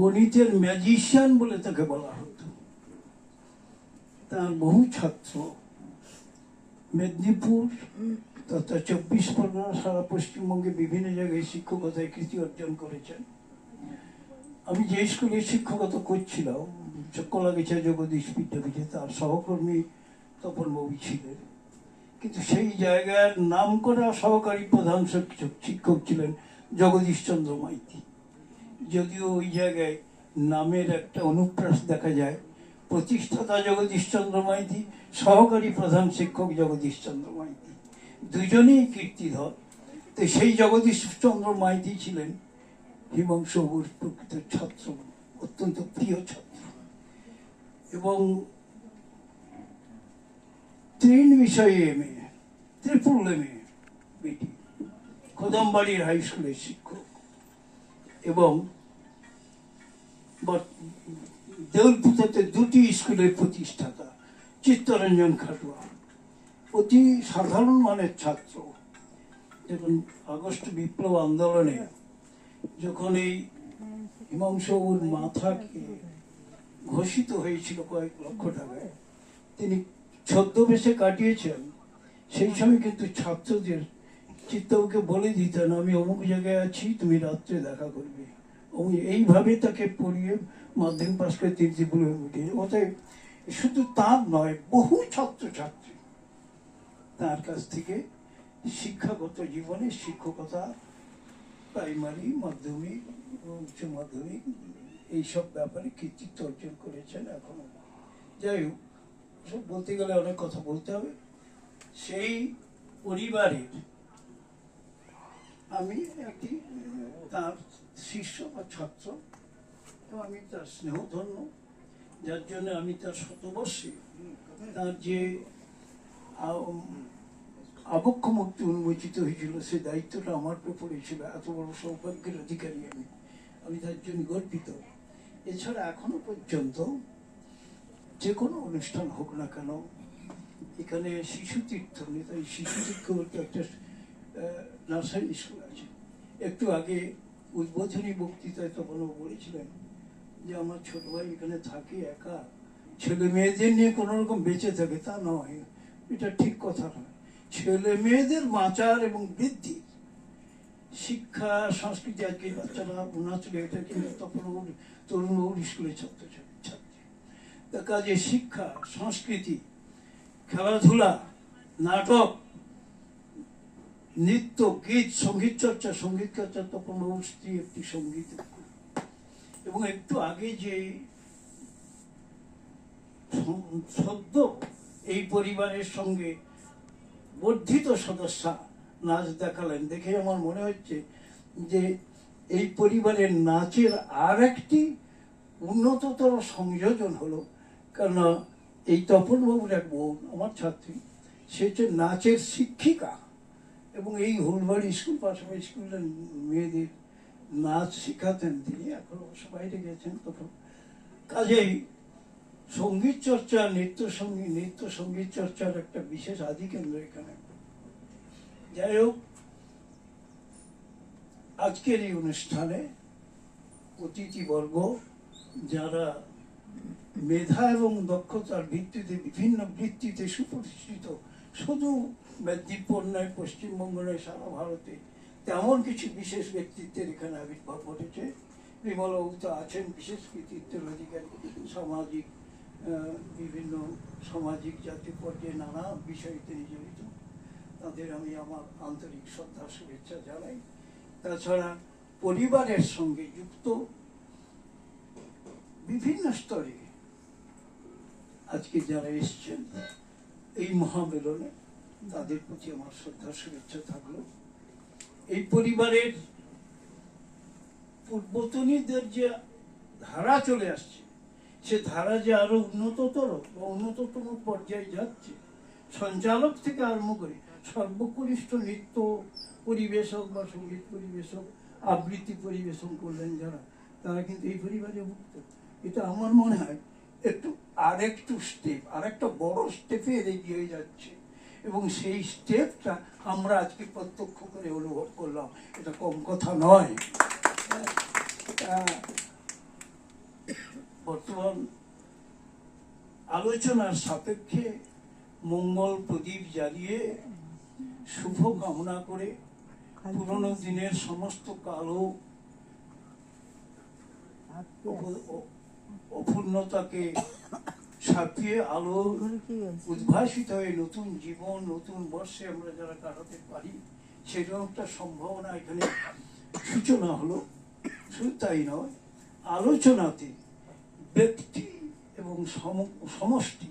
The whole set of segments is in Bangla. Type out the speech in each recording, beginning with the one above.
গণিতের ম্যাজিশিয়ান বলে তাকে বলা হতো। তার বহু ছাত্র মেদিনীপুর তথা 24 পরগনা সারা পশ্চিমবঙ্গে বিভিন্ন জায়গায় শিক্ষকতায় কৃতি অর্জন করেছেন। আমি যে স্কুলে শিক্ষকতা করছিলাম কলাগাছা জগদীশ বিদ্যাপীঠে, তার সহকর্মী তপনবাবু ছিলেন, কিন্তু সেই জায়গার নাম করা সহকারী প্রধান শিক্ষক ছিলেন জগদীশ চন্দ্র মাইতি। যদিও ওই জায়গায় নামের একটা অনুপ্রাস দেখা যায়, প্রতিষ্ঠাতা জগদীশ চন্দ্র মাইতি, সহকারী প্রধান শিক্ষক জগদীশ চন্দ্র মাইতি, দুজনেই কীর্তিধর। তো সেই জগদীশ চন্দ্র মাইতি ছিলেন হিমাংশুবাবুর প্রকৃত ছাত্র, অত্যন্ত প্রিয় ছাত্র। এবং 3 বিষয়ে এমএ, ট্রিপল এমএ বিটি, কদমবাড়ির হাই স্কুলের শিক্ষক এবং দেউলপুতাতে 2টি স্কুলের প্রতিষ্ঠাতা চিত্তরঞ্জন খাটুয়া, অতি সাধারণ মানের ছাত্র। যখন আগস্ট বিপ্লব আন্দোলনে যখন এই হিমাংশুবাবুর মাথাকে ঘোষিত হয়েছিল কয়েক লক্ষ টাকায়, তিনি ছদ্মবেশে কাটিয়েছেন। সেই সময় কিন্তু ছাত্রদের চিত্তবাবুকে বলে দিতেন, আমি অমুক জায়গায় আছি, তুমি রাত্রে দেখা করবে। এইভাবে তাকে পড়িয়ে মাধ্যমিক পাস করে 3 ডিপ্লোমা উঠে। অতএব শুধু তার নয়, বহু ছাত্রছাত্রী তার কাছ থেকে শিক্ষাগত জীবনে শিক্ষকতা, প্রাইমারি, মাধ্যমিক, উচ্চ মাধ্যমিক এইসব ব্যাপারে কৃতিত্ব অর্জন করেছেন এখনো। যাই হোক, সব বলতে গেলে অনেক কথা বলতে হবে। সেই পরিবারের আমি একটি তার শিষ্য বা ছাত্র, তো আমি তার স্নেহধন্য, যার জন্য আমি তার শতবর্ষে তার যে আবক্ষ মুক্তি উন্মোচিত হয়েছিল, সে দায়িত্বটা আমার উপরে পড়েছিল। এত বড় সৌভাগ্যের অধিকারী আমি তার জন্য গর্বিত। এছাড়া এখনো পর্যন্ত যে কোনো অনুষ্ঠান হোক না কেন, এখানে শিশু তীর্থ, তাই শিশু তীর্থ বলতে একটা নার্সারি স্কুল আছে। একটু আগে উদ্বোধনী বক্তৃতায় তখন বলেছিলেন যে আমার ছোট ভাই এখানে থাকে একা, ছেলে মেয়েদের নিয়ে কোনো রকম বেঁচে থাকে, তা নয়, এটা ঠিক কথা নয়। ছেলে মেয়েদের বাঁচার এবং বৃদ্ধি, শিক্ষা, সংস্কৃতি, আজকে বাচ্চারা নাচলে, এটা কিন্তু তখন তরুণ স্কুলের ছাত্রছাত্রী, তার কাজে শিক্ষা, সংস্কৃতি, খেলাধুলা, নাটক, নৃত্য, গীত, সঙ্গীত চর্চা তখন স্ত্রী একটি সঙ্গীত। এবং একটু আগে যে সদ্য এই পরিবারের সঙ্গে বর্ধিত সদস্য নাচ দেখালেন, দেখে আমার মনে হচ্ছে যে এই পরিবারের নাচের আর একটি উন্নততর সংযোজন হলো। কারণ এই তপনবাবুর এক বোন, আমার ছাত্রী, সে হচ্ছে নাচের শিক্ষিকা এবং এই হুলবাড়ি স্কুল, পাশাপাশি স্কুলের মেয়েদের নাচ শিখাতেন তিনি। এখন অবশ্য বাইরে গেছেন। তখন কাজেই সঙ্গীত চর্চা, নৃত্য সঙ্গীত চর্চার একটা বিশেষ আদিকেন্দ্র এখানে। যাই হোক, আজকের এই অনুষ্ঠানে অতিথিবর্গ যারা মেধা এবং দক্ষতার ভিত্তিতে বিভিন্ন বৃত্তিতে সুপ্রতিষ্ঠিত, শুধু মেদিনীপুর নয়, পশ্চিমবঙ্গ নয়, সারা ভারতে তেমন কিছু বিশেষ ব্যক্তিত্বের এখানে আবির্ভাব ঘটেছে। বিমলবাবু তো আছেন বিশেষ কৃতিত্বের অধিকারী, সামাজিক বিভিন্ন সামাজিক জাতীয় পর্যায়ে নানা বিষয়ে তিনি জড়িত। তাদের আমি আমার আন্তরিক শ্রদ্ধা শুভেচ্ছা জানাই। তাছাড়া পরিবারের সঙ্গে যুক্ত বিভিন্ন স্তরে আজকে যারা এসছেন এই মহামেলনে, তাদের প্রতি আমার শ্রদ্ধা শুভেচ্ছা থাকলো। এই পরিবারের পূর্বতনীদের যে ধারা চলে আসছে, সে ধারা যে আরো উন্নততর বা উন্নততম পর্যায়ে যাচ্ছে, সঞ্চালক থেকে আরম্ভ করে সর্বকনিষ্ঠ নৃত্য পরিবেশক বা সঙ্গীত পরিবেশক, আবৃত্তি পরিবেশন করলেন যারা, তারা কিন্তু এই পরিবারে মুক্ত। এটা আমার মনে হয় আরেকটু স্টেপ, আরেকটা বড় স্টেপে এগিয়ে যাচ্ছে এবং সেই স্টেপটা আমরা আজকে প্রত্যক্ষ করে অনুভব করলাম। এটা কম কথা নয়। বর্তমান আলোচনার সাপেক্ষে মঙ্গল প্রদীপ জ্বালিয়ে শুভ কামনা করে পুরনো দিনের সমস্ত কালো অপূর্ণতাকে ছাপিয়ে আলো উদ্ভাসিত হয়ে নতুন জীবন নতুন বর্ষে আমরা যারা কাটাতে পারি সেরকম একটা সম্ভাবনা এখানে সূচনা হলো। শুধু তাই নয়, আলোচনাতে ব্যক্তি এবং সমষ্টি,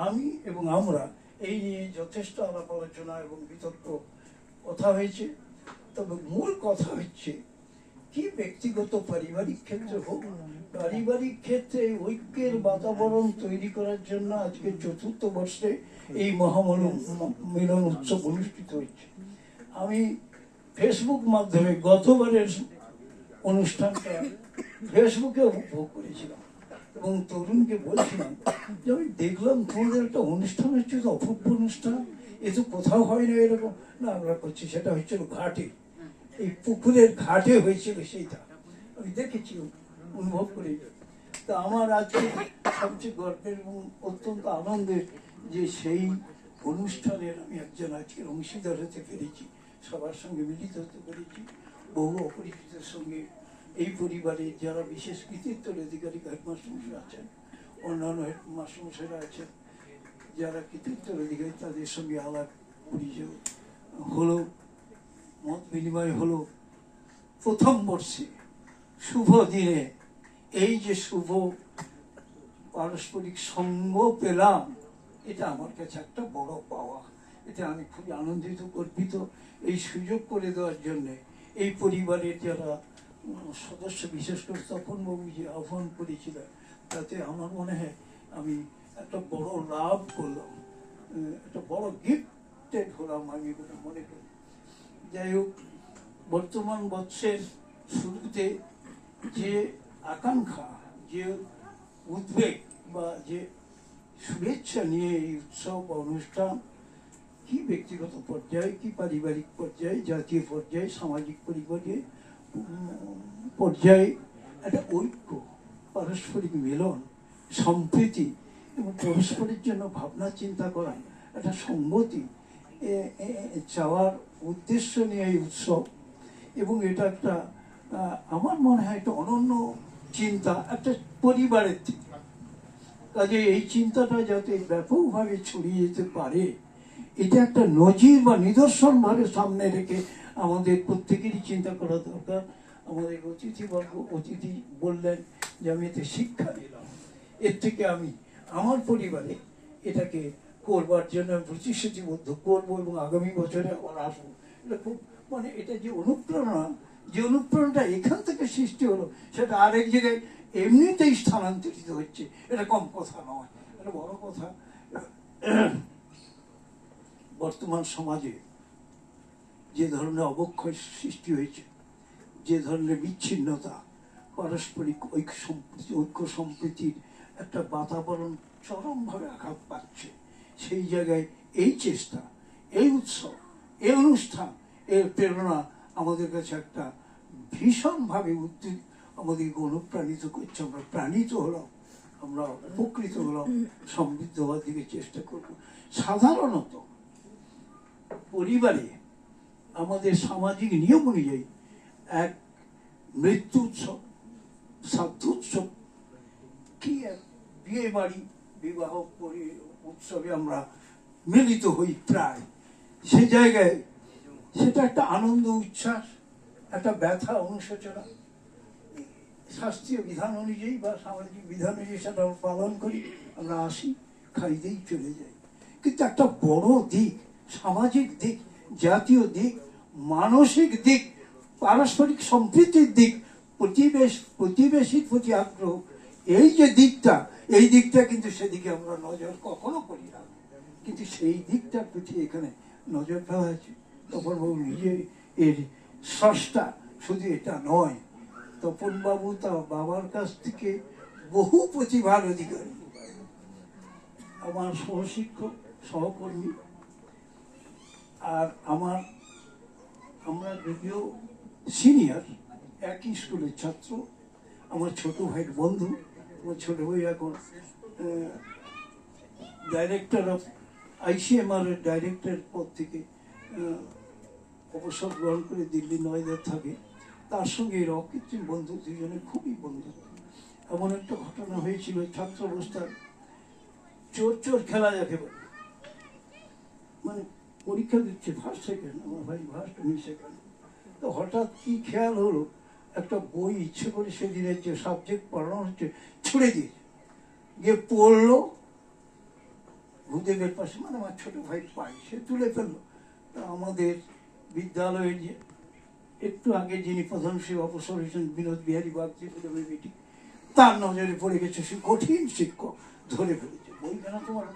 আমি এবং আমরা, এই নিয়ে যথেষ্ট আলাপ আলোচনা এবং বিতর্ক কথা হয়েছে। তবে মূল কথা হচ্ছে কি ব্যক্তিগত পারিবারিক ক্ষেত্রে হোক, পারিবারিক ক্ষেত্রে ঐক্যের বাতাবরণ তৈরি করার জন্য আজকে 4র্থ বর্ষে এই মহামিলন উৎসব অনুষ্ঠিত হচ্ছে। আমি ফেসবুক মাধ্যমে গতবারের অনুষ্ঠানটা ফেসবুকে উপভোগ করেছিলাম এবং তরুণকে বলছিলাম যে আমি দেখলাম তোমাদের একটা অনুষ্ঠান হচ্ছে, তো অপূর্ব অনুষ্ঠান, এ তো কোথাও হয় না এরকম। না, আমরা করছি, সেটা হচ্ছিল ঘাটে, এই পুকুরের ঘাটে হয়েছিল, সেইটা আমি দেখেছি, অনুভব করি। তা আমার আজকে সবচেয়ে গর্বের এবং অত্যন্ত আনন্দের যে সেই অনুষ্ঠানের আমি একজন আজকের অংশীদার হতে পেরেছি, সবার সঙ্গে মিলিত হতে পেরেছি। বহু অপরিচিতের সঙ্গে এই পরিবারে যারা বিশেষ কৃতিত্বের অধিকারী হেডমাস্টারমশাই আছেন, অন্যান্য হেডমাস্টারমশাইরা আছেন যারা কৃতিত্বের অধিকারী, তাদের সঙ্গে আলাপ পরিচয় হলো, মত বিনিময় হলো। প্রথম বর্ষে শুভ দিনে এই যে শুভ পারস্পরিক সঙ্গ পেলাম, এটা আমার কাছে একটা বড় পাওয়া। এটা আমি খুবই আনন্দিত, গর্বিত। এই সুযোগ করে দেওয়ার জন্যে এই পরিবারের যারা সদস্য, বিশেষ করে তপনবাবু যে আহ্বান করেছিলেন, তাতে আমার মনে হয় আমি একটা বড় লাভ করলাম, একটা বড় গিফটেড হলাম আমি মনে করি। যাই হোক, বর্তমান বৎসরের শুরুতে যে আকাঙ্ক্ষা, যে উদ্বেগ বা যে শুভেচ্ছা নিয়ে এই উৎসব বা অনুষ্ঠান, কি ব্যক্তিগত পর্যায়ে, কি পারিবারিক পর্যায়ে, জাতীয় পর্যায়ে, সামাজিক পর্যায়ে একটা ঐক্য, পারস্পরিক মিলন, সম্প্রীতি এবং পরস্পরের জন্য ভাবনা চিন্তা করা, একটা সংগতি চাওয়ার উদ্দেশ্য নিয়ে এই উৎসব। এবং এটা একটা আমার মনে হয় একটা অনন্য চিন্তা একটা পরিবারের থেকে। কাজে এই চিন্তাটা যাতে ব্যাপকভাবে ছড়িয়ে যেতে পারে, এটা একটা নজির বা নিদর্শন ভাবে সামনে রেখে আমাদের প্রত্যেকেরই চিন্তা করা দরকার। আমাদের অতিথি বললেন যে আমি এতে শিক্ষা নিলাম, এর থেকে আমি আমার পরিবারে এটাকে করবার জন্য প্রতিশ্রুতিবদ্ধ করবো এবং আগামী বছরে আবার আসবো। এটা খুব মানে এটা যে অনুপ্রেরণাটা এখান থেকে সৃষ্টি হলো, সেটা আরেক জায়গায় এমনিতেই স্থানান্তরিত হচ্ছে, এটা কম কথা নয়, এটা বড় কথা। বর্তমান সমাজে যে ধরনের অবক্ষয় সৃষ্টি হয়েছে, যে ধরনের বিচ্ছিন্নতা, পারস্পরিক ঐক্য সম্প্রীতির একটা বাতাবরণ চরমভাবে আঘাত পাচ্ছে, সেই জায়গায় এই চেষ্টা, এই উৎসব, এই অনুষ্ঠান, এর প্রেরণা আমাদের কাছে একটা ভীষণভাবে আমাদেরকে অনুপ্রাণিত করছে। আমরা প্রাণিত হলাম, আমরা উপকৃত হলাম, সমৃদ্ধ হওয়ার দিকে চেষ্টা করব। সাধারণত পরিবারে আমাদের সামাজিক নিয়ম অনুযায়ী এক মৃত্যু উৎসব, শ্রাদ্ধ উৎসব, কি বিয়ে বাড়ি, বিবাহ উৎসবে আমরা মিলিত হই প্রায়। সে জায়গায় সেটা একটা আনন্দ, উচ্ছ্বাস, একটা ব্যথা, অনুশোচনা, শাস্ত্রীয় বিধান অনুযায়ী বা সামাজিক বিধান অনুযায়ী সেটা আমরা পালন করি, আমরা আসি, খাই দিই, চলে যাই। কিন্তু একটা বড় দিক, সামাজিক দিক, জাতীয় দিক, মানসিক দিক, পারস্পরিক সম্প্রীতির দিক, প্রতিবেশীর প্রতি আগ্রহ, এই যে দিকটা, এই দিকটা কিন্তু সেদিকে আমরা নজর কখনো করি না, কিন্তু সেই দিকটার প্রতি এখানে নজর দেওয়া হয়েছে। তপনবাবু নিজে এর স্রষ্টা, শুধু এটা নয়, তপনবাবু তার বাবার কাছ থেকে বহু প্রতিভার অধিকারী, আমার সহশিক্ষক, সহকর্মী। আর আমরা যদিও সিনিয়র, একই স্কুলের ছাত্র, আমার ছোট ভাইয়ের বন্ধু। আমার ছোট ভাই এখন ডাইরেক্টর অফ ICMR এর ডাইরেক্টর পদ থেকে অবসর গ্রহণ করে দিল্লি নয়দায় থাকে। তার সঙ্গে এর অকৃত্রিম বন্ধু, দুজনে খুবই বন্ধু। এমন একটা ঘটনা হয়েছিল ছাত্র অবস্থায়, চোর চোর খেলা যাকে বলে, মানে পরীক্ষা দিচ্ছে ফার্স্ট সেকেন্ড, আমার ভাই ফার্স্ট আমি সেকেন্ড। তো হঠাৎ কি খেয়াল হলো, একটা বই ইচ্ছে করে সেদিনের যে সাবজেক্ট পড়ানো হচ্ছে ছুড়ে দিয়ে গিয়ে পড়লো ভূদেবের পাশে, মানে আমার ছোট ভাই পাই, সে তুলে ফেললো। তা আমাদের বিদ্যালয়ের যে একটু আগে যিনি প্রধান শিক্ষক অবসর হয়েছেন বিনোদ বিহারী বাগচি বেটি, তার নজরে পড়ে গেছে, সে কঠিন শিক্ষক ধরে ফেলেছে। বই কেন তোমার?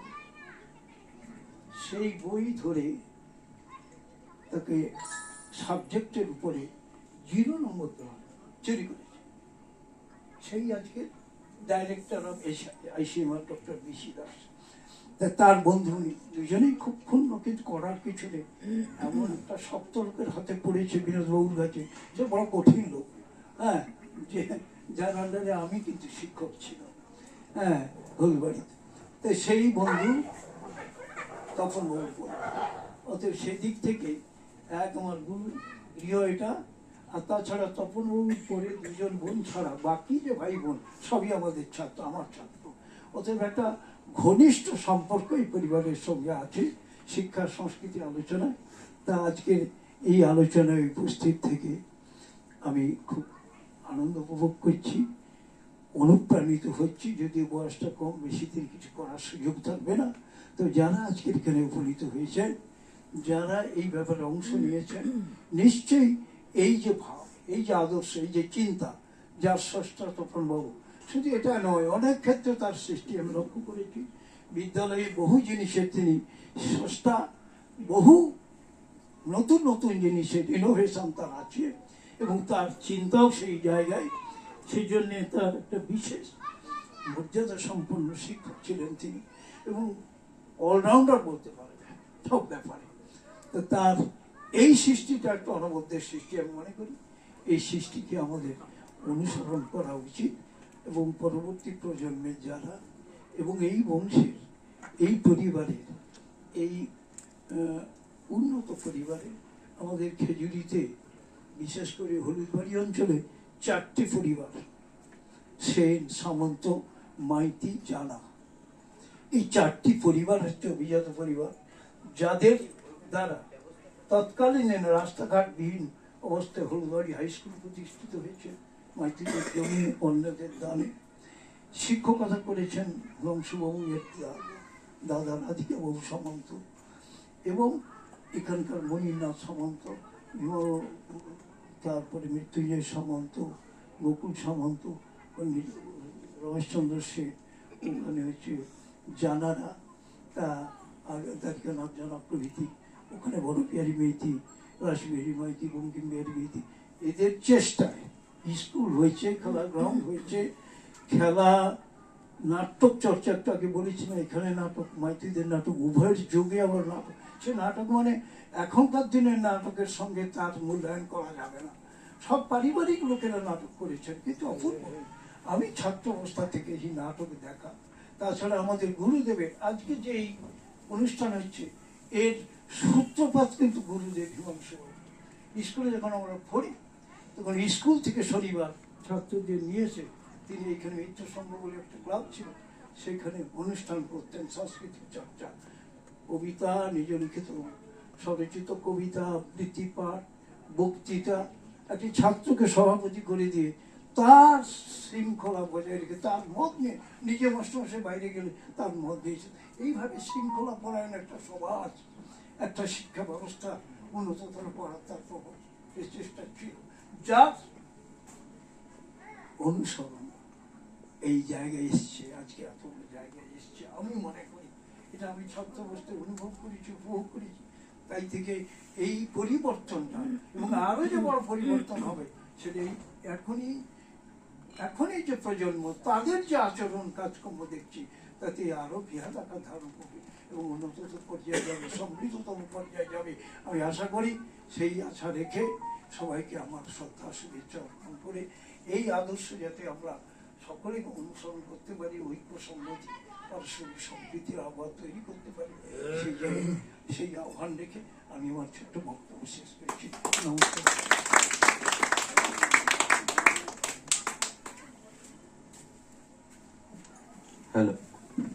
সেই বই ধরে তাকে সাবজেক্টের উপরে 0 নম্বর দেওয়া, চুরি করেছে। সেই আজকে director of ICMR doctor BC Das. তার বন্ধু, দুজনেই খুব ক্ষুণ্ণ, কিন্তু করার কিছু নেই। এমন একটা শক্ত লোকের হাতে পড়েছে বিনোদবাবুর কাছে, সে বড় কঠিন লোক, হ্যাঁ, যে যার আন্ডারে আমি কিন্তু শিক্ষক ছিল, হ্যাঁ, হলবাড়িতে। তো সেই বন্ধু তখন বাবু, অতএব সেদিক থেকে এক আমার গুরু গৃহ এটা। আর তাছাড়া তপনবাবুর পরে 2জন বোন ছাড়া বাকি যে ভাই বোন সবই আমাদের ছাত্র, আমার ছাত্র। অতএব একটা ঘনিষ্ঠ সম্পর্ক এই পরিবারের সঙ্গে আছে শিক্ষা সংস্কৃতির আলোচনায়। তা আজকের এই আলোচনায় উপস্থিত থেকে আমি খুব আনন্দ উপভোগ করছি, অনুপ্রাণিত হচ্ছি। যদিও বয়সটা কম, বেশি দিন কিছু করার সুযোগ থাকবে না। তো যারা আজকের এখানে উপনীত হয়েছেন, যারা এই ব্যাপারে অংশ নিয়েছেন, নিশ্চয়ই এই যে ভাব, এই যে আদর্শ, এই যে চিন্তা, যার স্রষ্টা তপনবাবু, শুধু এটা নয়, অনেক ক্ষেত্রে তার সৃষ্টি আমি লক্ষ্য করেছি। বিদ্যালয়ে বহু জিনিসের তিনি স্রষ্টা, বহু নতুন নতুন জিনিসের ইনোভেশন তার আছে, এবং তার চিন্তাও সেই জায়গায়। সেই জন্যে তার একটা বিশেষ মর্যাদা সম্পন্ন শিক্ষক ছিলেন তিনি, এবং অলরাউন্ডার বলতে পারেন সব ব্যাপারে। তো তার এই সৃষ্টিটা একটা অনবদ্যের সৃষ্টি আমি মনে করি। এই সৃষ্টিকে আমাদের অনুসরণ করা উচিত, এবং পরবর্তী প্রজন্মের যারা, এবং এই বংশের, এই পরিবারের, এই উন্নত পরিবারে, আমাদের খেজুরিতে বিশেষ করে হলুদবাড়ি অঞ্চলে 4টি পরিবার, সেন, সামন্ত, মাইতি, জানা। এই 4টি পরিবার হচ্ছে অভিজাত পরিবার, যাদের দ্বারা তৎকালীন রাস্তাঘাটবিহীন অবস্থায় হলুদবাড়ি হাই স্কুল প্রতিষ্ঠিত হয়েছে মাইতিদের জমি অন্যদের দানে। শিক্ষকতা করেছেন বংশবাবু, এর দাদা রাধিকা বাবু সামন্ত, এবং এখানকার মণিনাথ সামন্ত, তারপরে মৃত্যুঞ্জয় সামন্ত, গোকুল সামন্ত, রমেশচন্দ্র সেন, ওখানে হচ্ছে জানারা, তা দ্বারিকানাথ জানা প্রভৃতি, ওখানে বড় বিহারী মেয়েতি, রাসবিহারী মাইতি, বঙ্কিম বিহারী মেয়েতি। এদের চেষ্টায় স্কুল হয়েছে, খেলা গ্রাউন্ড হয়েছে, খেলা, নাটক চর্চা, একটু আগে বলেছিলাম, এখানে নাটক, মাইতিদের নাটক, উভয়ের যুগে আবার নাটক। সে নাটক মানে এখনকার দিনের নাটকের সঙ্গে তার মূল্যায়ন করা যাবে না। সব পারিবারিক লোকেরা নাটক করেছেন, কিন্তু অপূর্ব। আমি ছাত্র অবস্থা থেকে এই নাটক দেখা, তাছাড়া আমাদের গুরুদেবের আজকে যে এই অনুষ্ঠান হচ্ছে, এর সূত্রপাত কিন্তু গুরুদেব হিমাংশু। স্কুলে যখন আমরা পড়ি, তখন স্কুল থেকে শনিবার ছাত্রদের নিয়েছে, তিনি এখানে মিত্র সংঘ বলে একটা ক্লাব ছিল, সেখানে অনুষ্ঠান করতেন, সাংস্কৃতিক চর্চা, কবিতা, নিজ লিখিত স্বরচিত কবিতা, আবৃত্তি, পাঠ, বক্তৃতা। একটি ছাত্রকে সভাপতি করে দিয়ে তার শৃঙ্খলা বজায় রেখে, তার মত নিয়ে, নিজে মাস্টারমশাই বাইরে গেলে তার মত দিয়েছে। এইভাবে শৃঙ্খলা পরায়ণ একটা সমাজ, একটা শিক্ষা ব্যবস্থা উন্নততর করার তার চেষ্টা ছিল, যার অনুসরণ এই জায়গায় এসছে, আজকে এত বড় জায়গায় এসছে। আমি মনে করি এটা আমি ছাত্র অবস্থায় অনুভব করেছি, উপভোগ করেছি। তাই থেকে এই পরিবর্তনটা, এবং আরো যে বড় পরিবর্তন হবে, সেটাই এখনই যে প্রজন্ম, তাদের যে আচরণ কাজকর্ম দেখছি, তাতে আরো বৃহৎ আকার ধারণ করবে এবং উন্নততর পর্যায়ে যাবে, সমৃদ্ধতম পর্যায়ে যাবে। আমি আশা করি সেই আশা রেখে সবাইকে আমার শ্রদ্ধা শুভেচ্ছা অর্পণ করে এই আদর্শ যাতে আমরা সকলে অনুসরণ করতে পারি, ঐক্য সম্মতি পারস্পরিক সম্প্রীতির আহ্বান তৈরি করতে পারি, সেই জায়গায় সেই আহ্বান রেখে আমি আমার ছোট্ট বক্তব্য শেষ করেছি। নমস্কার। হ্যালো।